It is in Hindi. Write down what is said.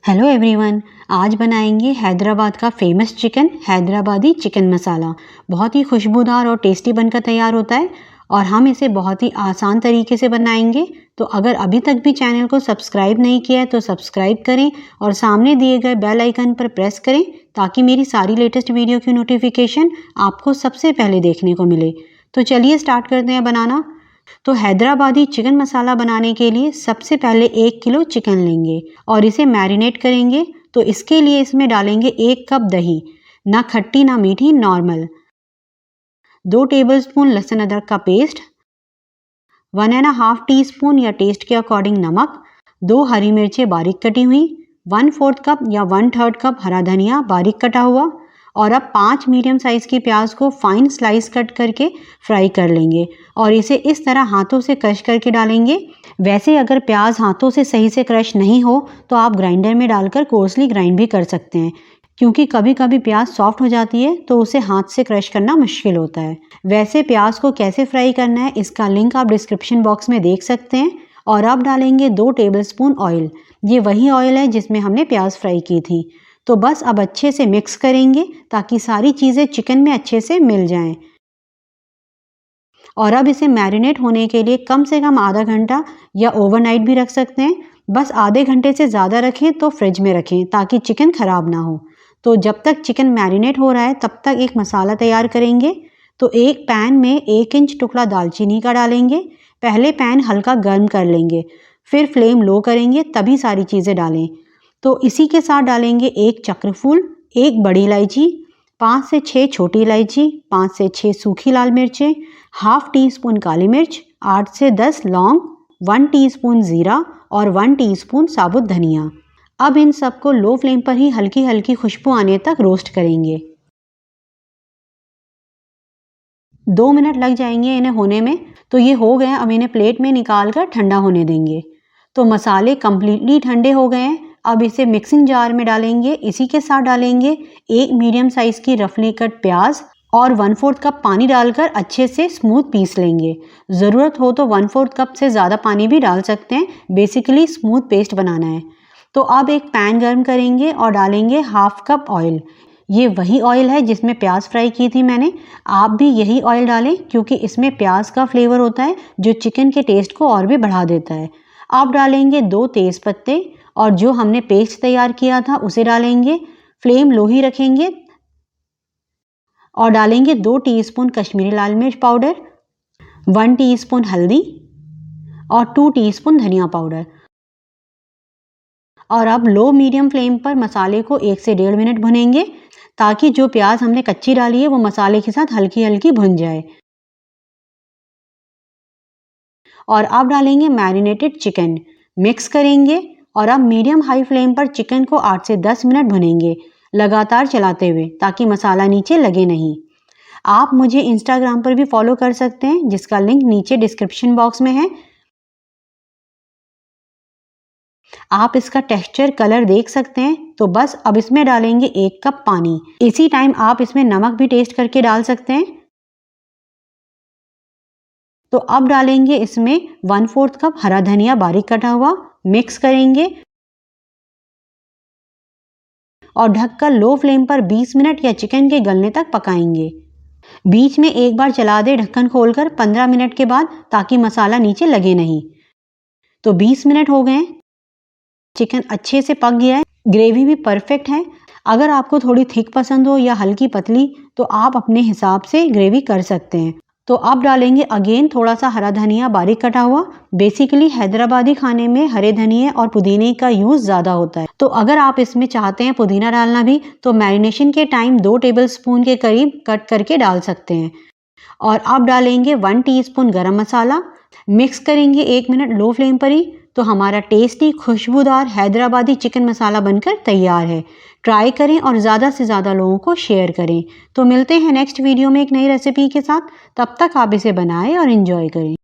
हेलो एवरीवन, आज बनाएंगे हैदराबाद का फेमस चिकन हैदराबादी चिकन मसाला। बहुत ही खुशबूदार और टेस्टी बनकर तैयार होता है और हम इसे बहुत ही आसान तरीके से बनाएंगे। तो अगर अभी तक भी चैनल को सब्सक्राइब नहीं किया है तो सब्सक्राइब करें और सामने दिए गए बेल आइकन पर प्रेस करें ताकि मेरी सारी लेटेस्ट वीडियो की नोटिफिकेशन आपको सबसे पहले देखने को मिले। तो चलिए स्टार्ट करते हैं बनाना। तो हैदराबादी चिकन मसाला बनाने के लिए सबसे पहले 1 किलो चिकन लेंगे और इसे मैरिनेट करेंगे। तो इसके लिए इसमें डालेंगे 1 कप दही, ना खट्टी ना मीठी, नॉर्मल। 2 टेबलस्पून लहसुन अदरक का पेस्ट, 1½ टीस्पून या टेस्ट के अकॉर्डिंग नमक, 2 हरी मिर्चें बारीक कटी हुई, 1/4 कप या 1/3 कप हरा धनिया बारीक कटा हुआ और अब 5 मीडियम साइज़ की प्याज को फाइन स्लाइस कट करके फ्राई कर लेंगे और इसे इस तरह हाथों से क्रश करके डालेंगे। वैसे अगर प्याज हाथों से सही से क्रश नहीं हो तो आप ग्राइंडर में डालकर कोर्सली ग्राइंड भी कर सकते हैं, क्योंकि कभी कभी प्याज सॉफ्ट हो जाती है तो उसे हाथ से क्रश करना मुश्किल होता है। वैसे प्याज को कैसे फ्राई करना है इसका लिंक आप डिस्क्रिप्शन बॉक्स में देख सकते हैं। और अब डालेंगे 2 टेबलस्पून ऑयल। ये वही ऑयल है जिसमें हमने प्याज फ्राई की थी। तो बस अब अच्छे से मिक्स करेंगे ताकि सारी चीज़ें चिकन में अच्छे से मिल जाएं। और अब इसे मैरिनेट होने के लिए कम से कम आधा घंटा या ओवरनाइट भी रख सकते हैं। बस आधे घंटे से ज़्यादा रखें तो फ्रिज में रखें ताकि चिकन ख़राब ना हो। तो जब तक चिकन मैरिनेट हो रहा है तब तक एक मसाला तैयार करेंगे। तो एक पैन में 1 इंच टुकड़ा दालचीनी का डालेंगे। पहले पैन हल्का गर्म कर लेंगे, फिर फ्लेम लो करेंगे, तभी सारी चीज़ें डालें। तो इसी के साथ डालेंगे 1 चक्रफूल, 1 बड़ी इलायची, 5 से 6 छोटी इलायची, 5 से 6 सूखी लाल मिर्चें, ½ टीस्पून काली मिर्च, 8 से 10 लौंग, 1 टीस्पून जीरा और 1 टीस्पून साबुत धनिया। अब इन सबको लो फ्लेम पर ही हल्की हल्की खुशबू आने तक रोस्ट करेंगे। 2 मिनट लग जाएंगे इन्हें होने में। तो ये हो गए। अब इन्हें प्लेट में निकाल कर ठंडा होने देंगे। तो मसाले कम्प्लीटली ठंडे हो गए हैं। अब इसे मिक्सिंग जार में डालेंगे। इसी के साथ डालेंगे 1 मीडियम साइज की रफली कट प्याज और 1/4 कप पानी डालकर अच्छे से स्मूथ पीस लेंगे। ज़रूरत हो तो 1/4 कप से ज़्यादा पानी भी डाल सकते हैं। बेसिकली स्मूथ पेस्ट बनाना है। तो अब एक पैन गर्म करेंगे और डालेंगे ½ कप ऑयल। ये वही ऑयल है जिसमें प्याज फ्राई की थी मैंने। आप भी यही ऑयल डालें क्योंकि इसमें प्याज का फ्लेवर होता है जो चिकन के टेस्ट को और भी बढ़ा देता है। आप डालेंगे 2 तेज़ पत्ते और जो हमने पेस्ट तैयार किया था उसे डालेंगे। फ्लेम लो ही रखेंगे और डालेंगे 2 टीस्पून कश्मीरी लाल मिर्च पाउडर, 1 टीस्पून हल्दी और 2 टीस्पून धनिया पाउडर। और अब लो मीडियम फ्लेम पर मसाले को 1 से 1.5 मिनट भुनेंगे ताकि जो प्याज हमने कच्ची डाली है वो मसाले के साथ हल्की हल्की भुन जाए। और अब डालेंगे मैरिनेटेड चिकन, मिक्स करेंगे और अब मीडियम हाई फ्लेम पर चिकन को 8 से 10 मिनट भुनेंगे, लगातार चलाते हुए ताकि मसाला नीचे लगे नहीं। आप मुझे इंस्टाग्राम पर भी फॉलो कर सकते हैं जिसका लिंक नीचे डिस्क्रिप्शन बॉक्स में है। आप इसका टेक्सचर कलर देख सकते हैं। तो बस अब इसमें डालेंगे 1 कप पानी। इसी टाइम आप इसमें नमक भी टेस्ट करके डाल सकते हैं। तो अब डालेंगे इसमें 1/4 कप हरा धनिया बारीक कटा हुआ, मिक्स करेंगे और ढककर लो फ्लेम पर 20 मिनट या चिकन के गलने तक पकाएंगे। बीच में एक बार चला दे ढक्कन खोलकर 15 मिनट के बाद ताकि मसाला नीचे लगे नहीं। तो 20 मिनट हो गए। चिकन अच्छे से पक गया है, ग्रेवी भी परफेक्ट है। अगर आपको थोड़ी थिक पसंद हो या हल्की पतली तो आप अपने हिसाब से ग्रेवी कर सकते हैं। तो अब डालेंगे अगेन थोड़ा सा हरा धनिया बारीक कटा हुआ। बेसिकली हैदराबादी खाने में हरे धनिए और पुदीने का यूज़ ज़्यादा होता है। तो अगर आप इसमें चाहते हैं पुदीना डालना भी तो मैरिनेशन के टाइम 2 टेबलस्पून के करीब कट करके डाल सकते हैं। और अब डालेंगे 1 टीस्पून गरम मसाला, मिक्स करेंगे 1 मिनट लो फ्लेम पर ही। तो हमारा टेस्टी खुशबूदार हैदराबादी चिकन मसाला बनकर तैयार है। ट्राई करें और ज़्यादा से ज़्यादा लोगों को शेयर करें। तो मिलते हैं नेक्स्ट वीडियो में एक नई रेसिपी के साथ। तब तक आप इसे बनाएं और एंजॉय करें।